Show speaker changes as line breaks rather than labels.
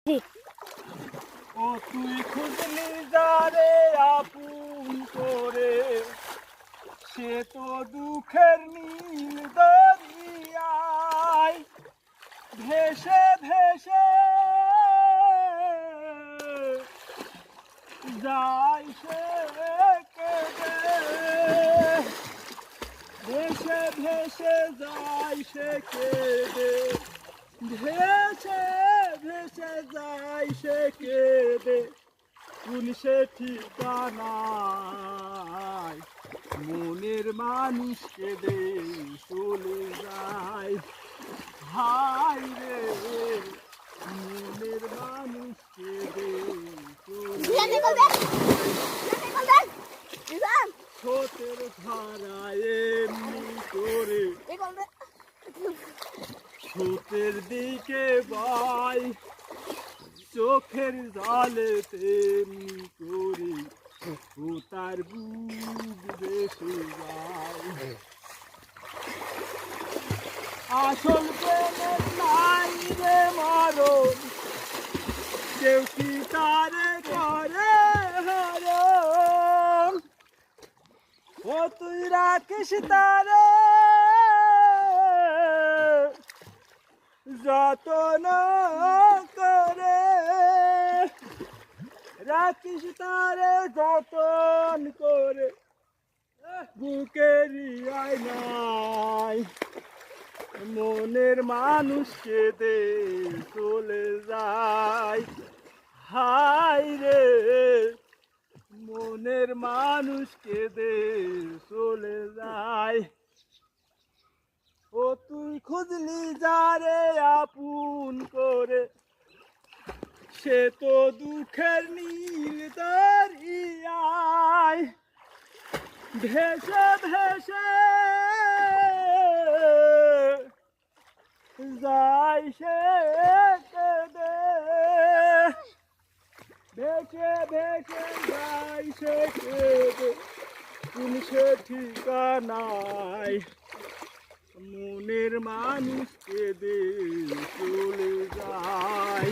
ও তুই খুঁজলি যারে আপন করে, সে তো দুঃখের নীল দরিয়ায় ভেসে ভেসে যায় সে কেঁদে, ভেসে ভেসে যায় সে কেঁদে, ভেসে ভেসে যায় সে কেঁদে, কোন সে ঠিকানায় মনের মানুষ কেঁদে চলে যায়। হায় রে মনের মানুষ কেঁদে চলে যায়। স্রোতের ধারায় এমনি করে স্রোতের দিকে বাই, চোখের জলে তেমনি করে ও তার বুক ভেসে যায়। আসল প্রেমের নাই রে মরণ, কেউ কি তারে করে হরণ। ও তুই রাখিস তারে যতন করে, রাখিস তারে যতন করে, বুকেরই আয়নায় মনের মানুষ কেঁদে চলে যায়। হায় রে মনের মানুষ কেঁদে চলে যায়। ও তুই খুঁজলি যারে আপন করে, সে তো দুঃখের নীল দরিয়ায় ভেসে ভেসে যায় সে কেঁদে, ভেসে ভেসে যায় সে কেঁদে, কোন সে ঠিকানায় মনের মানুষ কেঁদে চলে যায়।